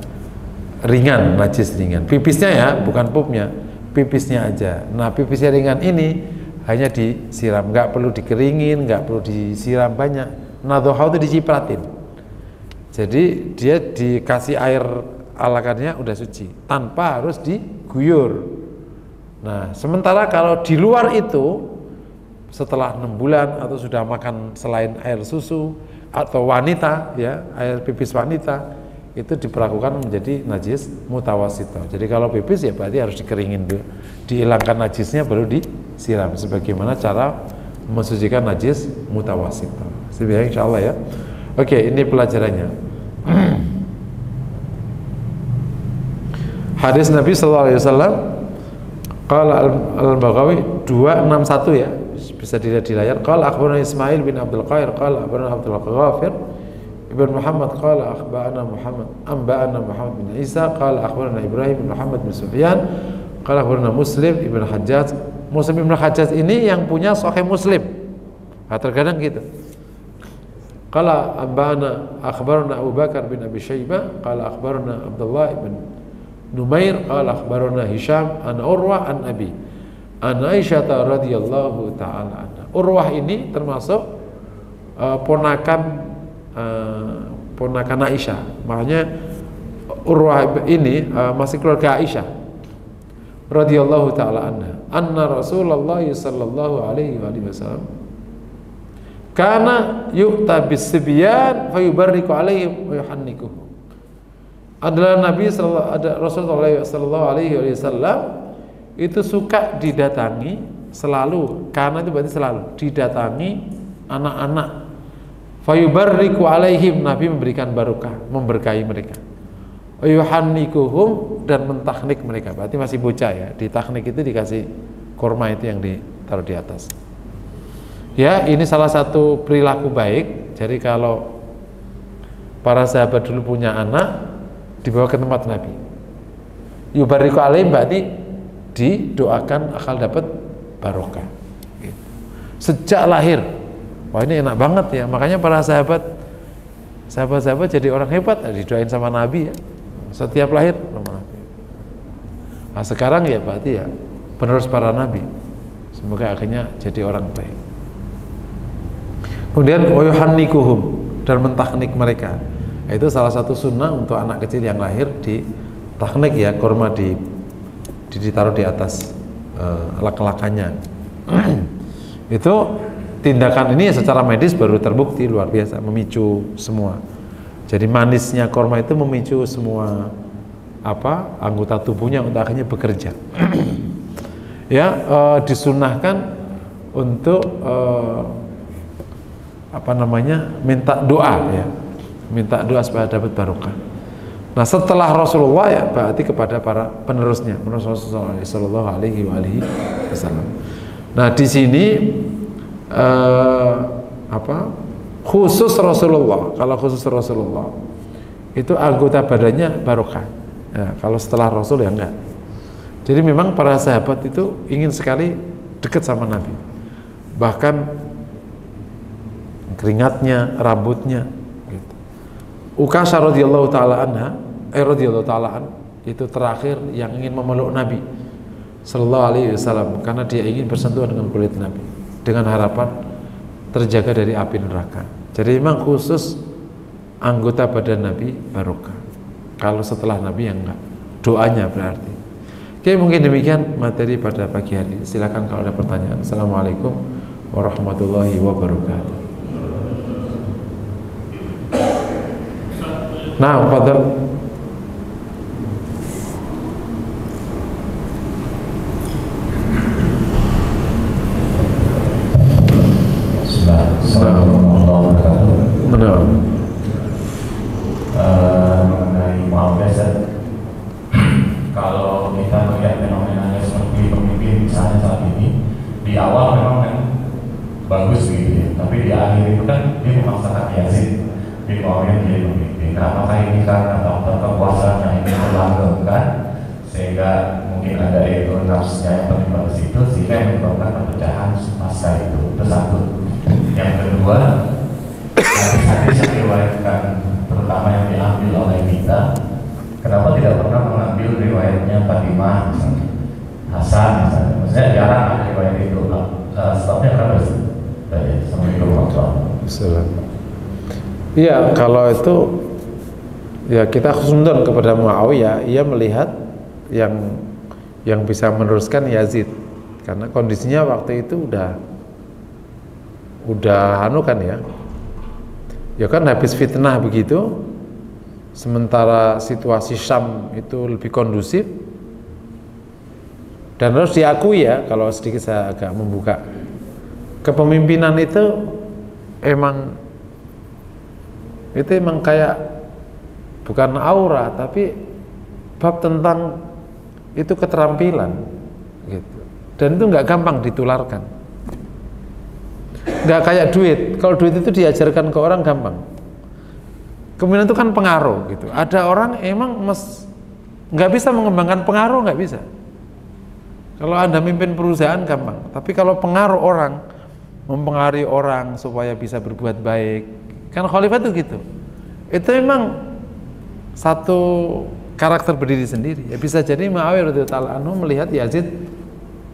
ringan, najis ringan. Pipisnya ya, bukan pupnya, pipisnya aja. Nah pipisnya ringan ini hanya disiram, nggak perlu dikeringin, nggak perlu disiram banyak. Nadhohau itu dicipratin. Jadi dia dikasih air alakannya udah suci, tanpa harus diguyur. Nah sementara kalau di luar itu, setelah 6 bulan atau sudah makan selain air susu, atau wanita ya, air pipis wanita itu diperlakukan menjadi najis mutawasito. Jadi kalau pipis ya berarti harus dikeringin dulu, dihilangkan najisnya baru disiram, sebagaimana cara mensucikan najis mutawasito. Sebenarnya insya Allah ya. Oke, ini pelajarannya. Hadis Nabi SAW, qala al-Baghawi 261 ya, bisa dilihat di layar. Qala akhbarana Ismail bin Abdul Qair, qala akhbarana Abdul Ghafir Ibn Muhammad, qala akhbarana Muhammad bin Isa, qala akhbarana Ibrahim bin Muhammad bin Sufyan, qala akhbarana Muslim ibn Hajjaj. Muslim ibn Hajjaj ini yang punya Sahih Muslim. Nah, terkadang gitu. Qala akhbarana Abu Bakar bin Abi Syaibah, qala akhbarana Abdullah ibn Numair, qala akhbarana Hisham an Urwah an Abi an Aisyah radhiyallahu taala anha. Urwah ini termasuk ponakan Aisyah. Makanya Urwah ini masih keluarga Aisyah radhiyallahu taala anha. Anna Rasulullah sallallahu alaihi wasallam kana yu'ta bis-sibyan fayubarriku alaihim wa yuhannikuhum. Adalah Rasulullah sallallahu alaihi wasallam itu suka didatangi selalu, karena itu berarti selalu didatangi anak-anak. Fayubarriku alaihim, Nabi memberikan barokah, memberkahi mereka. Yuhannikuhum, dan mentahnik mereka, berarti masih bocah ya. Di tahnik itu dikasih kurma itu yang ditaruh di atas. Ya, ini salah satu perilaku baik. Jadi kalau para sahabat dulu punya anak, dibawa ke tempat Nabi. Yubariku alaihim berarti didoakan akan dapat barokah. Gitu. Sejak lahir. Wah, ini enak banget ya. Makanya para sahabat jadi orang hebat, didoain sama Nabi ya. Setiap lahir sama Nabi. Nah, sekarang ya berarti ya penerus para Nabi. Semoga akhirnya jadi orang baik. Kemudian wayuhannikuhum, dan mentahnik mereka. Itu salah satu sunnah untuk anak kecil yang lahir, di tahnik ya, kurma ditaruh di atas lak-lakannya. Itu tindakan ini secara medis baru terbukti luar biasa, memicu semua. Jadi manisnya kurma itu memicu semua anggota tubuhnya untuk akhirnya bekerja. Ya, disunahkan untuk minta doa ya, minta doa supaya dapat barokah. Nah, setelah Rasulullah ya berarti kepada para penerusnya, Rasulullah Shallallahu Alaihi Wasallam. Nah, di sini khusus Rasulullah. Kalau khusus Rasulullah itu anggota badannya barokah. Ya, kalau setelah Rasul ya enggak. Jadi memang para sahabat itu ingin sekali dekat sama Nabi. Bahkan keringatnya, rambutnya gitu. Ukasha radhiyallahu taala anha, itu terakhir yang ingin memeluk Nabi sallallahu alaihi wasallam karena dia ingin bersentuhan dengan kulit Nabi dengan harapan terjaga dari api neraka. Jadi memang khusus anggota badan Nabi barokah. Kalau setelah Nabi yang enggak. Doanya berarti. Oke, mungkin demikian materi pada pagi hari. Silakan kalau ada pertanyaan. Assalamualaikum warahmatullahi wabarakatuh. Nah, fadhal. Mengenai muamalah, kalau kita melihat fenomenanya seperti pemimpin misalnya saat ini, di awal memang kan bagus gitu ya, tapi di akhir itu kan dia memaksakan Yazid bin Muawiyah menjadi pemimpin. Nah, apakah ini karena faktor kekuasaannya ini melanggengkan sehingga mungkin ada ego nafsunya yang terlibat di situ sehingga menyebabkan perpecahan masa itu? Itu satu. Yang kedua, hadis-hadis yang diriwayatkan terutama yang diambil oleh kita, kenapa tidak pernah mengambil riwayatnya Fatimah misalnya, Hasan misalnya? Maksudnya jarang ada riwayat itu. Sebabnya kenapa sih? Assalamualaikum warahmatullahi wabarakatuh. Iya, kalau itu ya kita khusnudon kepada Muawiyah, ia melihat yang bisa meneruskan Yazid karena kondisinya waktu itu udah kan ya kan habis fitnah begitu, sementara situasi Syam itu lebih kondusif, dan harus diakui ya, kalau sedikit saya agak membuka, kepemimpinan itu emang kayak bukan aura, tapi bab tentang itu keterampilan gitu, dan itu nggak gampang ditularkan. Nggak kayak duit. Kalau duit itu diajarkan ke orang gampang. Kemudian itu kan pengaruh gitu. Ada orang emang nggak bisa mengembangkan pengaruh, nggak bisa. Kalau Anda mimpin perusahaan gampang, tapi kalau pengaruh orang, mempengaruhi orang supaya bisa berbuat baik, kan khalifah itu gitu. Itu memang satu karakter berdiri sendiri. Ya bisa jadi Muawiyah radhiyallahu anhu melihat Yazid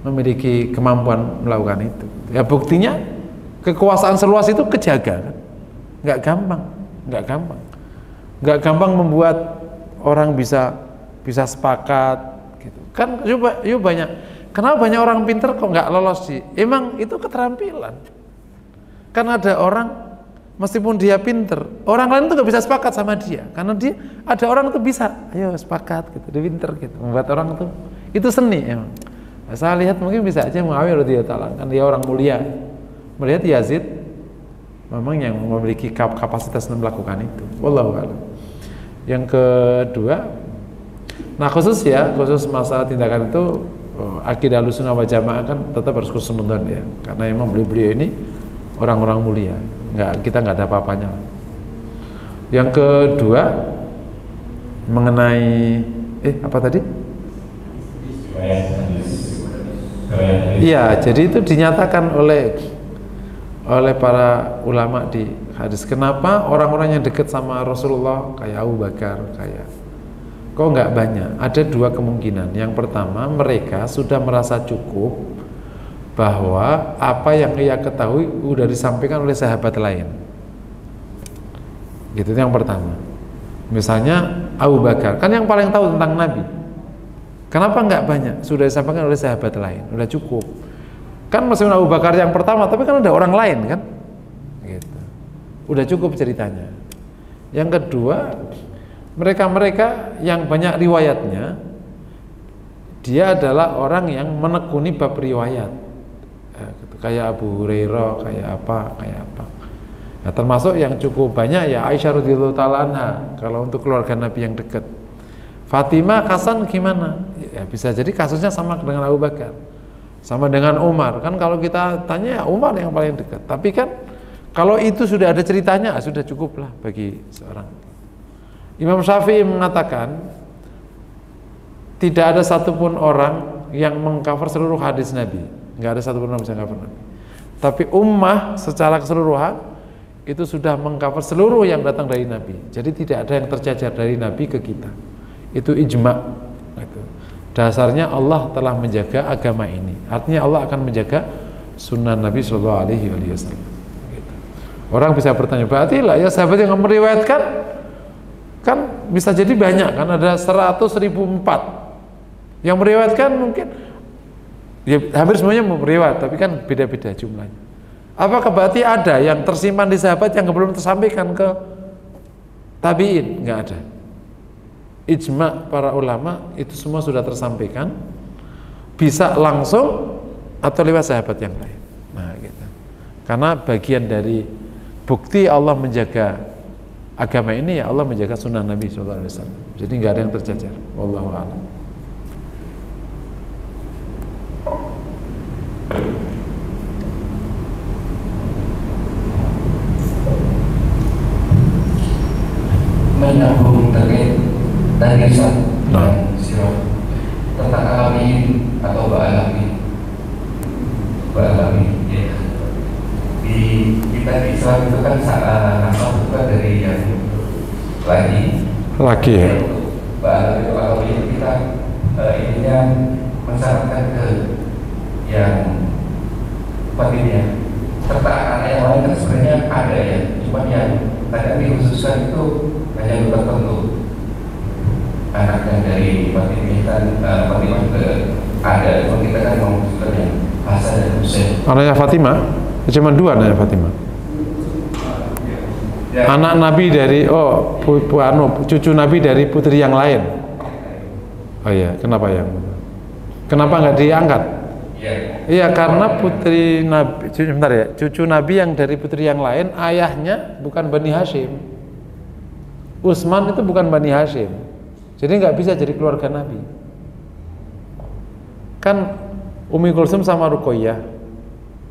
memiliki kemampuan melakukan itu. Ya buktinya kekuasaan seluas itu kejaga kan? Nggak gampang membuat orang bisa sepakat gitu. Kan yuk banyak. Kenapa banyak orang pinter kok nggak lolos sih? Emang itu keterampilan. Kan ada orang meskipun dia pinter, orang lain tuh nggak bisa sepakat sama dia, karena dia ada orang tuh bisa, ayo sepakat gitu, dia pinter gitu, membuat orang tuh itu seni emang. Nah, saya lihat mungkin bisa aja Muawiyah radhiyallahu anhu kan dia orang mulia. Melihat Yazid memang yang memiliki kapasitas untuk melakukan itu. Wallahu a'lam. Yang kedua, nah khusus masalah tindakan itu akidah Ahlussunnah wal Jamaah kan tetap harus khusnudon ya, karena memang beliau ini orang-orang mulia. Kita nggak ada apa-apanya. Yang kedua mengenai apa tadi? Iya, jadi itu dinyatakan oleh para ulama di hadis. Kenapa orang-orang yang dekat sama Rasulullah kayak Abu Bakar, kayak kok nggak banyak? Ada dua kemungkinan. Yang pertama, mereka sudah merasa cukup bahwa apa yang ia ketahui sudah disampaikan oleh sahabat lain. Gitu, itu yang pertama. Misalnya Abu Bakar, kan yang paling tahu tentang Nabi. Kenapa nggak banyak? Sudah disampaikan oleh sahabat lain, udah cukup. Kan meskipun Abu Bakar yang pertama, tapi kan ada orang lain kan? Gitu. Udah cukup ceritanya. Yang kedua, mereka-mereka yang banyak riwayatnya, dia adalah orang yang menekuni bab riwayat. Kayak Abu Hurairah, kayak apa. Nah, termasuk yang cukup banyak ya Aisyah radhiyallahu taala anha, kalau untuk keluarga Nabi yang dekat. Fatimah, Hasan gimana? Ya, bisa jadi kasusnya sama dengan Abu Bakar, sama dengan Umar. Kan kalau kita tanya ya Umar yang paling dekat. Tapi kan kalau itu sudah ada ceritanya, sudah cukuplah bagi seorang. Imam Syafi'i mengatakan tidak ada satupun orang yang mengcover seluruh hadis Nabi. Nggak ada satupun orang bisa cover Nabi. Tapi ummah secara keseluruhan itu sudah mengcover seluruh yang datang dari Nabi. Jadi tidak ada yang tercecer dari Nabi ke kita. Itu ijma. Dasarnya Allah telah menjaga agama ini. Artinya Allah akan menjaga sunnah Nabi Shallallahu Alaihi Wasallam. Orang bisa bertanya, berarti lah ya sahabat yang meriwayatkan kan bisa jadi banyak kan, ada 100.004 yang meriwayatkan, mungkin ya hampir semuanya meriwayat, tapi kan beda-beda jumlahnya. Apakah berarti ada yang tersimpan di sahabat yang belum tersampaikan ke tabi'in? Nggak ada. Ijma para ulama itu semua sudah tersampaikan, bisa langsung atau lewat sahabat yang lain. Nah, gitu. Karena bagian dari bukti Allah menjaga agama ini ya Allah menjaga sunnah Nabi SAW. Jadi nggak ada yang tercecer. Wallahu a'lam. Menyambung terkait dari sirah tentang alamin atau ba'alamin ya. Di kita di Islam itu kan nasab bukan dari yang laki ya. Ba'alamin itu alamin kita ininya mensyaratkan ke yang pastinya serta anak yang lain kan sebenarnya ada ya, cuma yang kadang dikhususkan itu hanya untuk tertentu. Anak yang dari Fatimah kan Fatimah ke ada, cuma kita kan mau yang Hasan dan Husain. Anaknya Fatimah, cuma dua anaknya Fatimah. Ya. Anak Nabi dari cucu Nabi dari putri yang lain. Oh iya, kenapa ya? Kenapa nggak diangkat? Iya, karena putri Nabi, cucu Nabi yang dari putri yang lain, ayahnya bukan Bani Hashim. Utsman itu bukan Bani Hashim, jadi nggak bisa jadi keluarga Nabi. Kan Ummi Kulsum sama Ruqayyah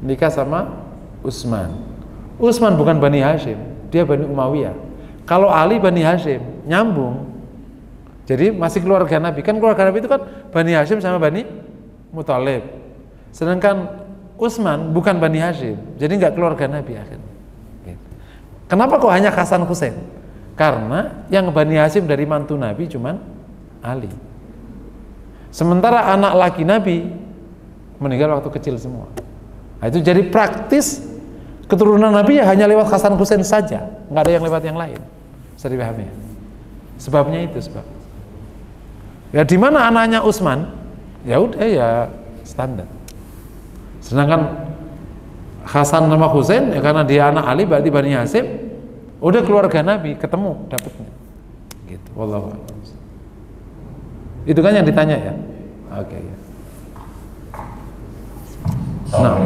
nikah sama Utsman. Utsman bukan Bani Hashim, dia Bani Umayyah. Kalau Ali Bani Hashim, nyambung. Jadi masih keluarga Nabi. Kan keluarga Nabi itu kan Bani Hashim sama Bani Muthalib. Sedangkan Utsman bukan Bani Hashim, jadi nggak keluarga Nabi akhirnya. Kenapa kok hanya Hasan Husain? Karena yang Bani Hashim dari mantu Nabi cuman Ali. Sementara anak laki Nabi meninggal waktu kecil semua. Nah, itu jadi praktis keturunan Nabi ya hanya lewat Hasan Husain saja, nggak ada yang lewat yang lain. Bisa dipahami ya? Sebabnya itu sebab. Ya di mana anaknya Utsman? Ya udah ya standar. Sedangkan Hasan sama Husain ya karena dia anak Ali berarti Bani Hashim, udah keluarga Nabi ketemu dapatnya. Gitu. Wallahu a'lam. Itu kan yang ditanya ya. Oke ya. Nah.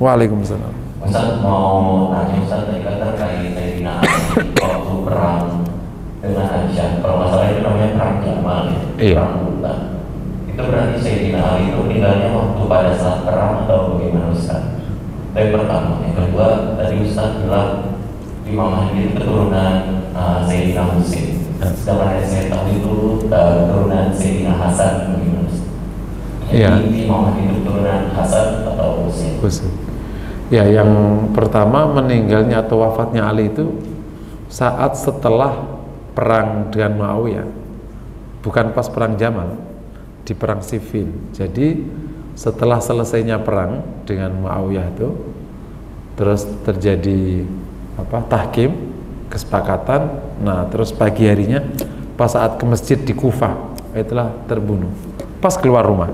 Waalaikumsalam. Ustaz mau tanya Ustaz tadi kan terkait Sayyidina Ali waktu perang dengan Aisyah. Kalau masalah itu namanya perang Jamal ya. Iya. Perang Mu'tah. Itu berarti Sayyidina Ali itu meninggalnya waktu pada saat perang atau bagaimana Ustaz? Yang pertama, yang kedua tadi Ustaz bilang Imam Mahdi itu keturunan Sayyidina Husain. Sedangkan yang saya tahu itu keturunan Sayyidina Hasan. Bagaimana Ustaz? Iya. Imam Mahdi itu keturunan Hasan atau Husain? Husain. Ya, yang pertama meninggalnya atau wafatnya Ali itu saat setelah perang dengan Muawiyah, bukan pas perang Jamal, di perang Siffin. Jadi setelah selesainya perang dengan Muawiyah itu, terus terjadi tahkim, kesepakatan. Nah, terus pagi harinya pas saat ke masjid di Kufah, itulah terbunuh pas keluar rumah.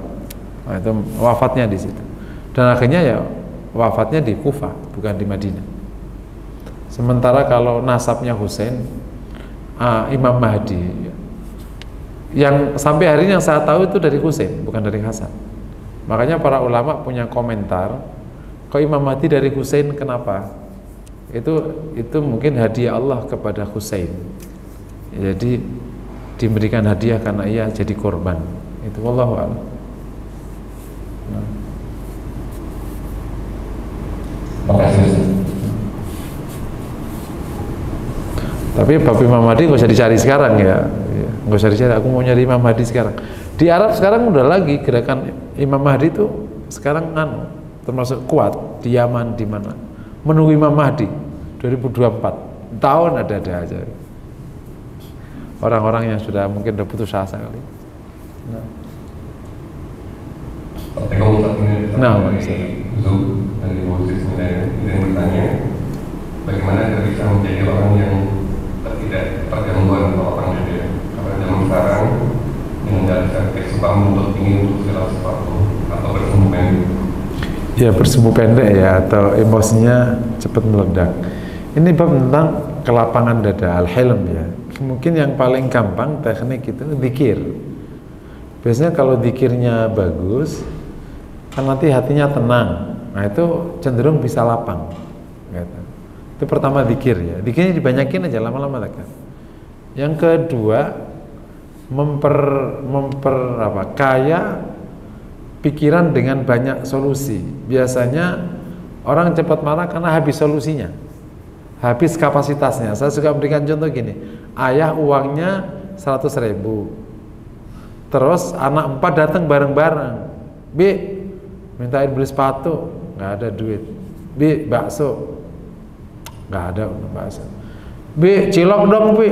Nah, itu wafatnya di situ. Dan akhirnya ya wafatnya di Kufah, bukan di Madinah. Sementara kalau nasabnya Husain, Imam Mahdi, yang sampai hari ini yang saya tahu itu dari Husain, bukan dari Hasan. Makanya para ulama punya komentar, kok Imam Mahdi dari Husain, kenapa? Itu mungkin hadiah Allah kepada Husain. Jadi diberikan hadiah karena ia jadi korban. Itu wallahu a'lam. Nah. Makasih. Tapi Bab Imam Mahdi nggak usah dicari sekarang ya, nggak usah dicari. Aku mau nyari Imam Mahdi sekarang. Di Arab sekarang udah lagi gerakan Imam Mahdi itu sekarang termasuk kuat di Yaman, di mana menunggu Imam Mahdi 2024 tahun ada aja orang-orang yang sudah mungkin udah putus asa kali. Nah, Zoom dan di posisi sebenarnya dan bertanya bagaimana kita bisa menjadi orang yang tidak terganggu atau orang beda, karena zaman sekarang dengan dari suka menuntut ingin untuk segala sesuatu atau bersumbu pendek. Ya, bersumbu pendek ya, atau emosinya cepat meledak. Ini bab tentang kelapangan dada, al-hilm ya. Mungkin yang paling gampang teknik itu zikir. Biasanya kalau zikirnya bagus, kan nanti hatinya tenang. Nah, itu cenderung bisa lapang. Gitu. Itu pertama zikir ya. Zikirnya dibanyakin aja lama-lama kan. Yang kedua, kaya pikiran dengan banyak solusi. Biasanya orang cepat marah karena habis solusinya, habis kapasitasnya. Saya suka berikan contoh gini, ayah uangnya 100.000, terus anak 4 datang bareng-bareng, Bi, mintain beli sepatu, nggak ada duit. Bi, bakso, nggak ada bakso. Bi, cilok dong Bi,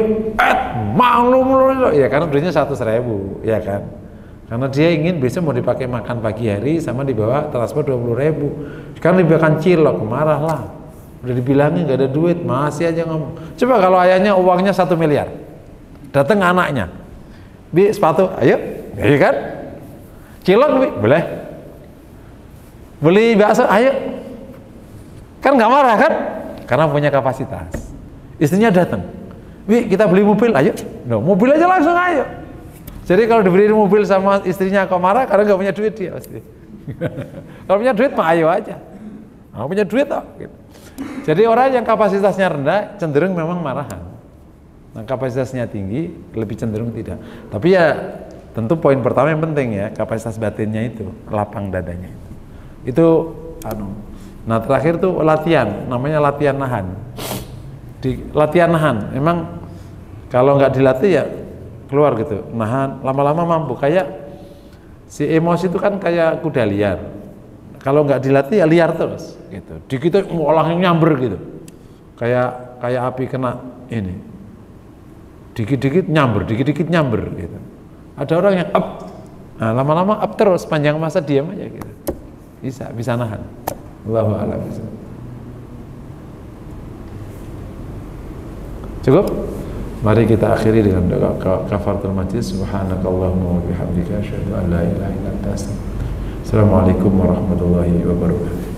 maklum ya, karena duitnya 100.000, ya kan? Karena dia ingin besok mau dipakai makan pagi hari sama dibawa transport 20.000. Sekarang dibawakan cilok, marah lah. Udah dibilangin nggak ada duit, masih aja ngomong. Coba kalau ayahnya uangnya 1 miliar, datang anaknya, Bi, sepatu, ayo, ya kan? Cilok Bi, boleh. Beli bakso, ayo. Kan nggak marah kan? Karena punya kapasitas. Istrinya datang, Bi, kita beli mobil, ayo. No, mobil aja langsung, ayo. Jadi kalau diberi mobil sama istrinya kok marah karena nggak punya duit dia pasti. Kalau punya duit mah ayo aja. Nggak punya duit toh. Gitu. Jadi orang yang kapasitasnya rendah cenderung memang marahan. Nah, kapasitasnya tinggi lebih cenderung tidak. Tapi ya tentu poin pertama yang penting ya, kapasitas batinnya itu, lapang dadanya itu. Nah, terakhir tuh latihan, namanya latihan nahan. Latihan nahan, memang kalau nggak dilatih ya keluar gitu, nahan, lama-lama mampu. Kayak si emosi itu kan kayak kuda liar, kalau nggak dilatih ya liar terus gitu. Dikit langsung nyamber gitu, kayak api kena ini, dikit-dikit nyamber gitu. Ada orang yang up, nah, lama-lama up terus, panjang masa diam aja gitu, bisa nahan. Allahu a'lam. Cukup? Mari kita akhiri dengan doa kafaratul majlis. Subhanakallahumma wa bihamdika asyhadu an la ilaha illa anta astaghfiruka wa atubu ilaik. Assalamualaikum warahmatullahi wabarakatuh.